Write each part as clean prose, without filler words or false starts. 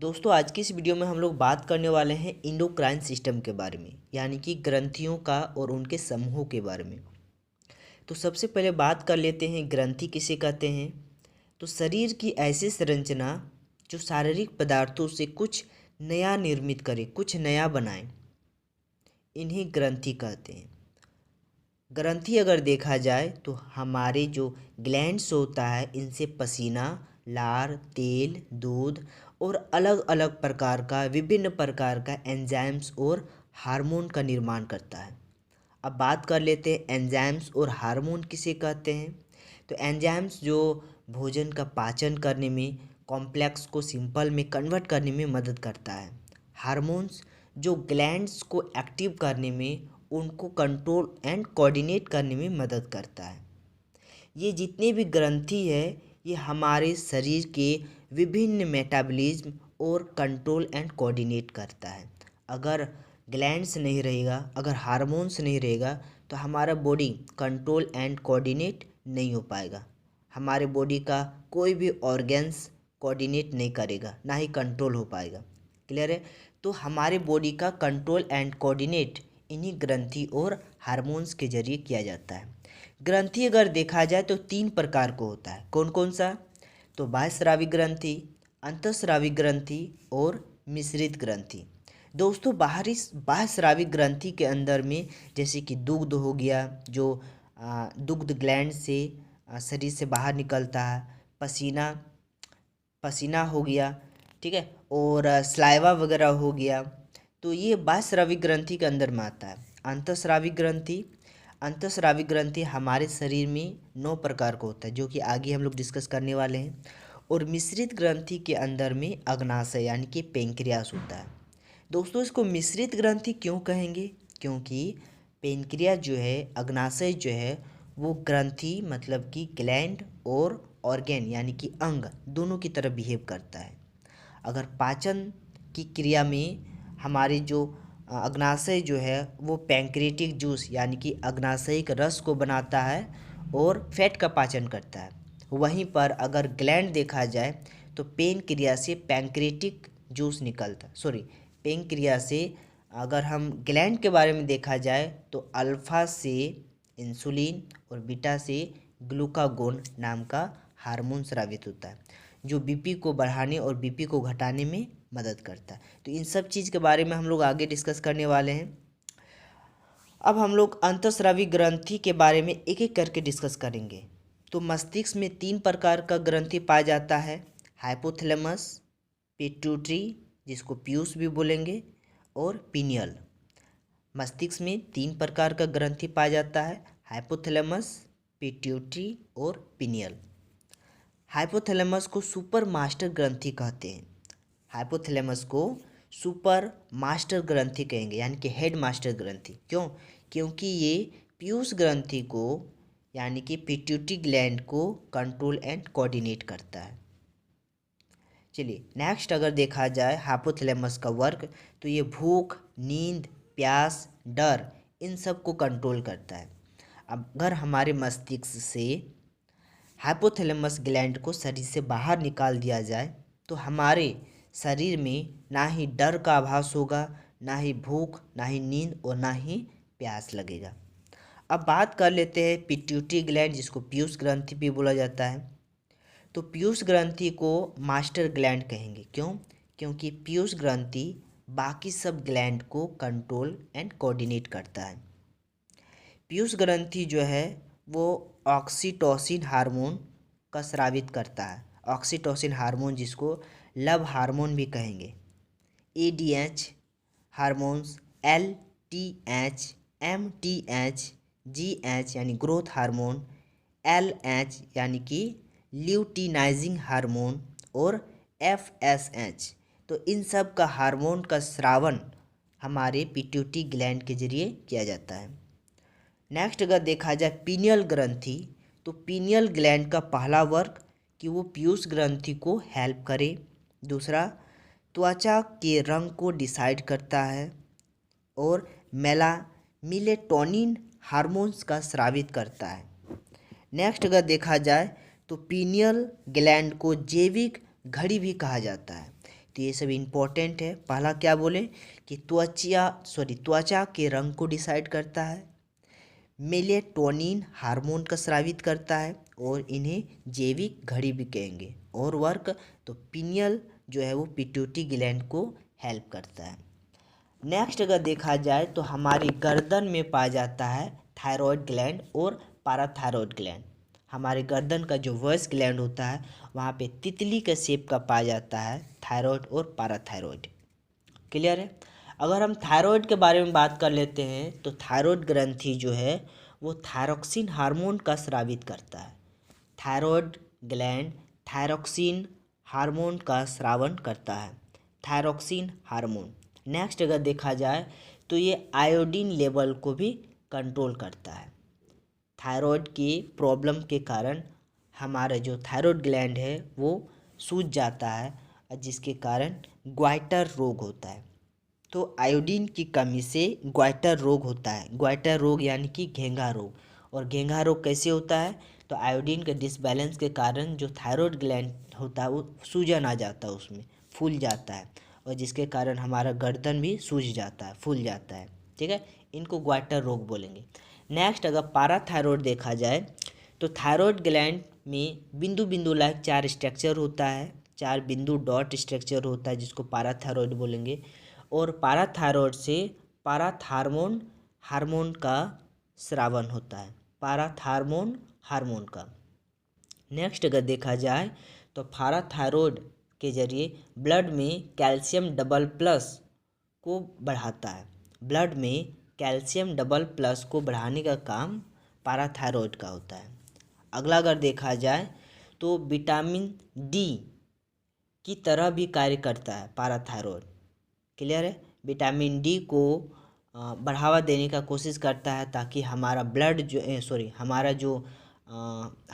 दोस्तों आज की इस वीडियो में हम लोग बात करने वाले हैं इंडोक्राइन सिस्टम के बारे में, यानी कि ग्रंथियों का और उनके समूहों के बारे में। तो सबसे पहले बात कर लेते हैं ग्रंथि किसे कहते हैं। तो शरीर की ऐसी संरचना जो शारीरिक पदार्थों से कुछ नया निर्मित करे, कुछ नया बनाए, इन्हें ग्रंथि कहते हैं। ग्रंथि अगर देखा जाए तो हमारे जो ग्लैंड्स होता है इनसे पसीना, लार, तेल, दूध और अलग अलग प्रकार का विभिन्न प्रकार का एंजाइम्स और हार्मोन का निर्माण करता है। अब बात कर लेते हैं एंजाइम्स और हार्मोन किसे कहते हैं। तो एंजाइम्स जो भोजन का पाचन करने में, कॉम्प्लेक्स को सिंपल में कन्वर्ट करने में मदद करता है। हार्मोन्स जो ग्लैंड्स को एक्टिव करने में, उनको कंट्रोल एंड कोऑर्डिनेट करने में मदद करता है। ये जितने भी ग्रंथि है ये हमारे शरीर के विभिन्न मेटाबॉलिज्म और कंट्रोल एंड कोऑर्डिनेट करता है। अगर ग्लैंड्स नहीं रहेगा, अगर हार्मोन्स नहीं रहेगा तो हमारा बॉडी कंट्रोल एंड कोऑर्डिनेट नहीं हो पाएगा। हमारे बॉडी का कोई भी ऑर्गन्स कोऑर्डिनेट नहीं करेगा, ना ही कंट्रोल हो पाएगा। क्लियर है। तो हमारे बॉडी का कंट्रोल एंड कोऑर्डिनेट इन्हीं ग्रंथि और हार्मोन्स के जरिए किया जाता है। ग्रंथि अगर देखा जाए तो 3 प्रकार को होता है। कौन कौन सा? तो बाह्यस्रावी ग्रंथि, अंतःस्रावी ग्रंथि और मिश्रित ग्रंथि। दोस्तों बाह्यस्रावी ग्रंथि के अंदर में जैसे कि दुग्ध हो गया, जो दुग्ध ग्लैंड से शरीर से बाहर निकलता है, पसीना पसीना हो गया, ठीक है, और स्लाइवा वगैरह हो गया, तो ये बाह्यस्रावी ग्रंथि के अंदर में आता है। अंतःस्रावी ग्रंथि हमारे शरीर में 9 प्रकार का होता है, जो कि आगे हम लोग डिस्कस करने वाले हैं। और मिश्रित ग्रंथि के अंदर में अग्नाशय यानी कि पेनक्रियास होता है। दोस्तों इसको मिश्रित ग्रंथि क्यों कहेंगे? क्योंकि पेनक्रियास जो है, अग्नाशय जो है, वो ग्रंथि मतलब कि ग्लैंड और ऑर्गेन यानी कि अंग दोनों की तरह बिहेव करता है। अगर पाचन की क्रिया में हमारी जो अग्नाशय जो है वो पैंक्रियाटिक जूस यानी कि अग्नाशयिक रस को बनाता है और फैट का पाचन करता है। वहीं पर अगर ग्लैंड देखा जाए तो पेनक्रिया से पैंक्रियाटिक जूस निकलता है, पेनक्रिया से अगर हम ग्लैंड के बारे में देखा जाए तो अल्फा से इंसुलिन और बीटा से ग्लूकागोन नाम का हार्मोन स्रावित होता है, जो बीपी को बढ़ाने और बीपी को घटाने में मदद करता है। तो इन सब चीज़ के बारे में हम लोग आगे डिस्कस करने वाले हैं। अब हम लोग अंतःस्रावी ग्रंथि के बारे में एक एक करके डिस्कस करेंगे। तो मस्तिष्क में 3 प्रकार का ग्रंथि पाया जाता है। हाइपोथैलेमस, पिट्यूटरी जिसको पीयूष भी बोलेंगे, और पिनियल। मस्तिष्क में 3 प्रकार का ग्रंथि पाया जाता है, हाइपोथैलेमस, पिट्यूटरी और पिनियल। हाइपोथैलेमस को सुपर मास्टर ग्रंथि कहते हैं। हाइपोथैलेमस को सुपर मास्टर ग्रंथि कहेंगे, यानी कि हेड मास्टर ग्रंथि। क्यों? क्योंकि ये पीयूष ग्रंथि को यानी कि पिट्यूटरी ग्लैंड को कंट्रोल एंड कोऑर्डिनेट करता है। चलिए नेक्स्ट अगर देखा जाए हाइपोथैलेमस का वर्क, तो ये भूख, नींद, प्यास, डर इन सब को कंट्रोल करता है। अब अगर हमारे मस्तिष्क से हाइपोथैलेमस ग्लैंड को शरीर से बाहर निकाल दिया जाए तो हमारे शरीर में ना ही डर का आभास होगा, ना ही भूख, ना ही नींद और ना ही प्यास लगेगा। अब बात कर लेते हैं पिट्यूटरी ग्लैंड, जिसको पीयूष ग्रंथि भी बोला जाता है। तो पीयूष ग्रंथि को मास्टर ग्लैंड कहेंगे। क्यों? क्योंकि पीयूष ग्रंथि बाकी सब ग्लैंड को कंट्रोल एंड कोऑर्डिनेट करता है। पीयूष ग्रंथि जो है वो ऑक्सीटोसिन हार्मोन का स्रावित करता है। ऑक्सीटोसिन हार्मोन जिसको लव हार्मोन भी कहेंगे। ADH hormones, LTH, MTH, GH यानी ग्रोथ हार्मोन, एलएच यानी कि ल्यूटिनाइजिंग हार्मोन और एफएसएच, तो इन सब का हार्मोन का स्रावन हमारे पिट्यूटरी ग्लैंड के जरिए किया जाता है। नेक्स्ट अगर देखा जाए पीनियल ग्रंथि, तो पीनियल ग्लैंड का पहला वर्क कि वो पीयूष ग्रंथि को हेल्प करे। दूसरा, त्वचा के रंग को डिसाइड करता है और मेलेटोनिन हार्मोन्स का स्रावित करता है। नेक्स्ट अगर देखा जाए तो पीनियल ग्लैंड को जैविक घड़ी भी कहा जाता है। तो ये सब इम्पोर्टेंट है। पहला क्या बोले कि त्वचा के रंग को डिसाइड करता है, मेलेटोनिन हार्मोन का स्रावित करता है, और इन्हें जैविक घड़ी भी कहेंगे। और वर्क तो पिनियल जो है वो पिट्यूटरी ग्लैंड को हेल्प करता है। नेक्स्ट अगर देखा जाए तो हमारी गर्दन में पाया जाता है थायराइड ग्लैंड और पाराथायरॉयड ग्लैंड। हमारे गर्दन का जो वॉइस ग्लैंड होता है वहाँ पे तितली के शेप का पाया जाता है थायराइड और पाराथायरॉयड। क्लियर है। अगर हम थायराइड के बारे में बात कर लेते हैं तो थायराइड ग्रंथि जो है वो थायरोक्सिन हार्मोन का स्रावित करता है। थायराइड ग्लैंड थायरोक्सिन हार्मोन का स्रावन करता है, थायरोक्सिन हार्मोन। नेक्स्ट अगर देखा जाए तो ये आयोडीन लेवल को भी कंट्रोल करता है। थायराइड की प्रॉब्लम के कारण हमारा जो थायराइड ग्लैंड है वो सूज जाता है, जिसके कारण ग्वाइटर रोग होता है। तो आयोडीन की कमी से ग्वाइटर रोग होता है। ग्वाइटर रोग यानी कि घेंघा रोग। और घेंघा रोग कैसे होता है? तो आयोडीन के डिसबैलेंस के कारण जो थायराइड ग्लैंड होता है वो सूजन आ जाता है, उसमें फूल जाता है, और जिसके कारण हमारा गर्दन भी सूज जाता है, फूल जाता है। ठीक है, इनको ग्वाइटर रोग बोलेंगे। नेक्स्ट अगर पाराथायरॉयड देखा जाए तो थायराइड ग्लैंड में बिंदु बिंदु लाइक 4 स्ट्रक्चर होता है, 4 बिंदु डॉट स्ट्रक्चर होता है, जिसको पाराथायरॉयड बोलेंगे। और पाराथायरॉयड से पाराथार्मोन हार्मोन का स्रावन होता है, पाराथार्मोन हार्मोन का। नेक्स्ट अगर देखा जाए तो पाराथायरॉयड के जरिए ब्लड में कैल्शियम डबल प्लस को बढ़ाता है। ब्लड में कैल्शियम डबल प्लस को बढ़ाने का काम पाराथायरॉयड का होता है। अगला अगर देखा जाए तो विटामिन डी की तरह भी कार्य करता है पाराथायरॉयड। क्लियर है। विटामिन डी को बढ़ावा देने का कोशिश करता है ताकि हमारा ब्लड जो हमारा जो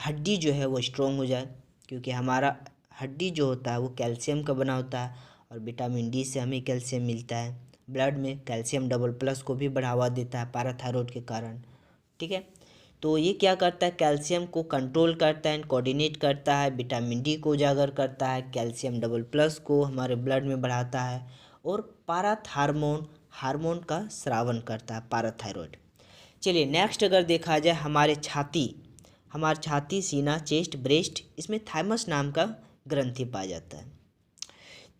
हड्डी जो है वो स्ट्रॉन्ग हो जाए, क्योंकि हमारा हड्डी जो होता है वो कैल्शियम का बना होता है, और विटामिन डी से हमें कैल्शियम मिलता है। ब्लड में कैल्शियम डबल प्लस को भी बढ़ावा देता है पाराथायरॉयड के कारण। ठीक है, तो ये क्या करता है? कैल्शियम को कंट्रोल करता है, कोऑर्डिनेट करता है, विटामिन डी को उजागर करता है, कैल्शियम डबल प्लस को हमारे ब्लड में बढ़ाता है, और पाराथार्मोन हार्मोन का स्रावन करता है पाराथायरॉयड। चलिए नेक्स्ट अगर देखा जाए हमारे छाती, सीना, चेस्ट, ब्रेस्ट, इसमें थाइमस नाम का ग्रंथि पाया जाता है।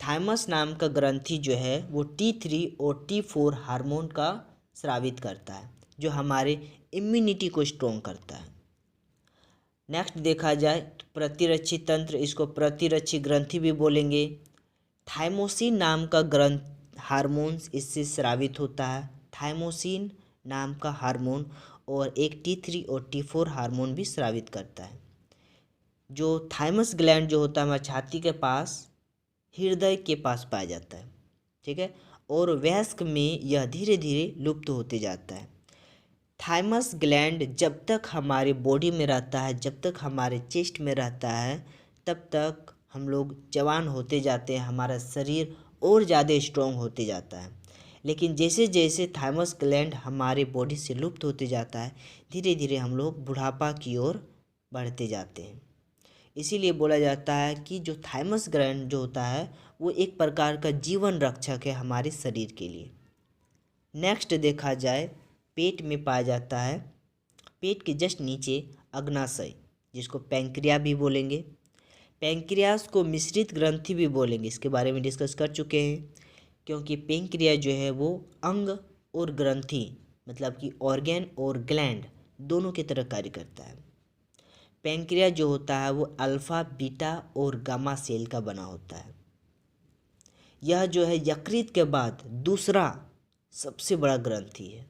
थाइमस नाम का ग्रंथि जो है वो T3 और T4 हार्मोन का स्रावित करता है, जो हमारे इम्यूनिटी को स्ट्रॉन्ग करता है। नेक्स्ट देखा जाए तो प्रतिरक्षी तंत्र, इसको प्रतिरक्षी ग्रंथि भी बोलेंगे। थाइमोसिन नाम का हार्मोन्स इससे स्रावित होता है, थाइमोसिन नाम का हार्मोन, और एक T3 और T4 हार्मोन भी स्रावित करता है। जो थाइमस ग्लैंड जो होता है हमारे छाती के पास, हृदय के पास पाया जाता है। ठीक है, और वयस्क में यह धीरे धीरे लुप्त होते जाता है। थाइमस ग्लैंड जब तक हमारे बॉडी में रहता है, जब तक हमारे चेस्ट में रहता है, तब तक हम लोग जवान होते जाते हैं, हमारा शरीर और ज़्यादा स्ट्रॉन्ग होते जाता है। लेकिन जैसे जैसे थाइमस ग्लैंड हमारे बॉडी से लुप्त होते जाता है, धीरे धीरे हम लोग बुढ़ापा की ओर बढ़ते जाते हैं। इसीलिए बोला जाता है कि जो थाइमस ग्लैंड जो होता है वो एक प्रकार का जीवन रक्षक है हमारे शरीर के लिए। नेक्स्ट देखा जाए पेट में पाया जाता है, पेट के जस्ट नीचे अग्नाशय, जिसको पैंक्रिया भी बोलेंगे। पैंक्रियास को मिश्रित ग्रंथि भी बोलेंगे, इसके बारे में डिस्कस कर चुके हैं, क्योंकि पैंक्रिया जो है वो अंग और ग्रंथि मतलब कि ऑर्गेन और ग्लैंड दोनों की तरह कार्य करता है। पैंक्रिया जो होता है वो अल्फा, बीटा और गामा सेल का बना होता है। यह जो है यकृत के बाद दूसरा सबसे बड़ा ग्रंथि है।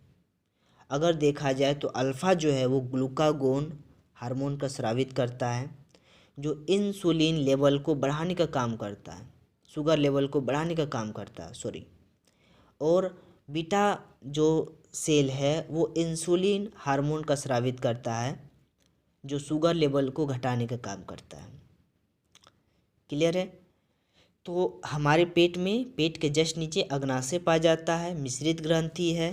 अगर देखा जाए तो अल्फा जो है वो ग्लूकागोन हार्मोन का स्रावित करता है, जो इंसुलिन लेवल को बढ़ाने का काम करता है, शुगर लेवल को बढ़ाने का काम करता है और बीटा जो सेल है वो इंसुलिन हार्मोन का स्रावित करता है, जो शुगर लेवल को घटाने का काम करता है। क्लियर है। तो हमारे पेट के जस्ट नीचे अग्नाशय पाया जाता है, मिश्रित ग्रंथि है।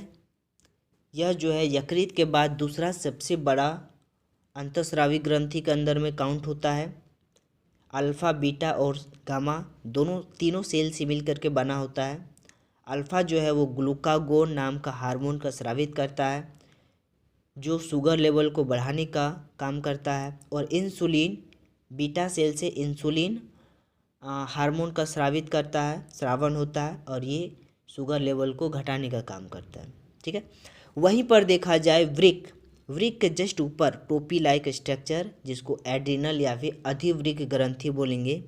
यह जो है यकृत के बाद दूसरा सबसे बड़ा अंतःस्रावी ग्रंथि के अंदर में काउंट होता है। अल्फ़ा बीटा और गामा दोनों तीनों सेल से मिल करके बना होता है। अल्फ़ा जो है वो ग्लूकागोन नाम का हार्मोन का स्रावित करता है जो शुगर लेवल को बढ़ाने का काम करता है। और इंसुलिन बीटा सेल से इंसुलिन हार्मोन का स्रावित करता है, स्रावन होता है और ये शुगर लेवल को घटाने का काम करता है। ठीक है। वहीं पर देखा जाए वृक्क, वृक्क के जस्ट ऊपर टोपी लाइक स्ट्रक्चर जिसको एड्रिनल या फिर अधिवृक्क ग्रंथि बोलेंगे।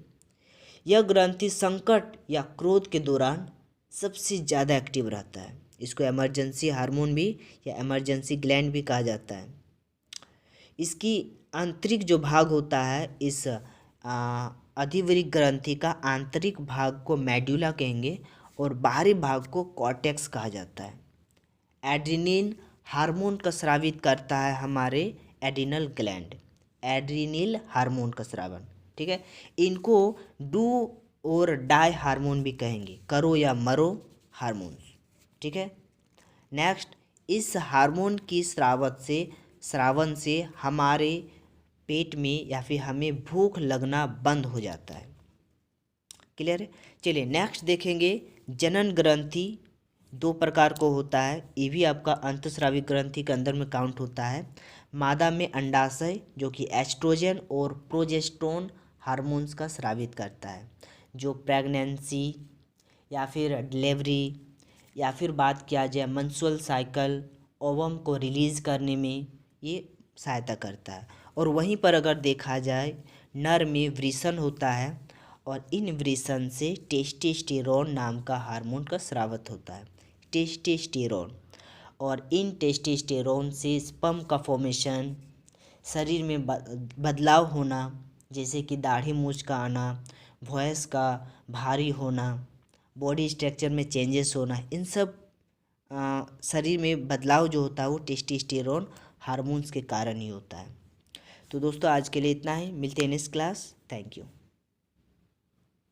यह ग्रंथि संकट या क्रोध के दौरान सबसे ज़्यादा एक्टिव रहता है। इसको इमरजेंसी हार्मोन भी या इमरजेंसी ग्लैंड भी कहा जाता है। इसकी आंतरिक जो भाग होता है इस अधिवृक्क ग्रंथि का आंतरिक भाग को मेडुला कहेंगे और बाहरी भाग को कॉर्टेक्स कहा जाता है। एड्रिनिन हार्मोन का स्रावित करता है हमारे एड्रिनल ग्लैंड, एड्रिनिल हार्मोन का स्रावन। ठीक है। इनको डू और डाई हार्मोन भी कहेंगे, करो या मरो हार्मोन्स। ठीक है। नेक्स्ट, इस हार्मोन की स्रावन से हमारे पेट में या फिर हमें भूख लगना बंद हो जाता है। क्लियर है। चलिए नेक्स्ट देखेंगे जनन ग्रंथि। दो प्रकार को होता है, ये भी आपका अंतस्रावी ग्रंथि के अंदर में काउंट होता है। मादा में अंडाशय जो कि एस्ट्रोजन और प्रोजेस्टेरोन हार्मोन्स का स्रावित करता है जो प्रेगनेंसी या फिर डिलीवरी या फिर बात किया जाए मेंस्ट्रुअल साइकिल ओवम को रिलीज़ करने में ये सहायता करता है। और वहीं पर अगर देखा जाए नर में वृषण होता है और इन वृषण से टेस्टोस्टेरोन नाम का हार्मोन का स्रावित होता है, टेस्टोस्टेरोन। और इन टेस्टोस्टेरोन से स्पर्म का फॉर्मेशन, शरीर में बदलाव होना जैसे कि दाढ़ी मूंछ का आना, वॉइस का भारी होना, बॉडी स्ट्रक्चर में चेंजेस होना, इन सब शरीर में बदलाव जो होता है वो टेस्टोस्टेरोन हार्मोन्स के कारण ही होता है। तो दोस्तों आज के लिए इतना ही, मिलते हैं नेक्स्ट क्लास। Thank you.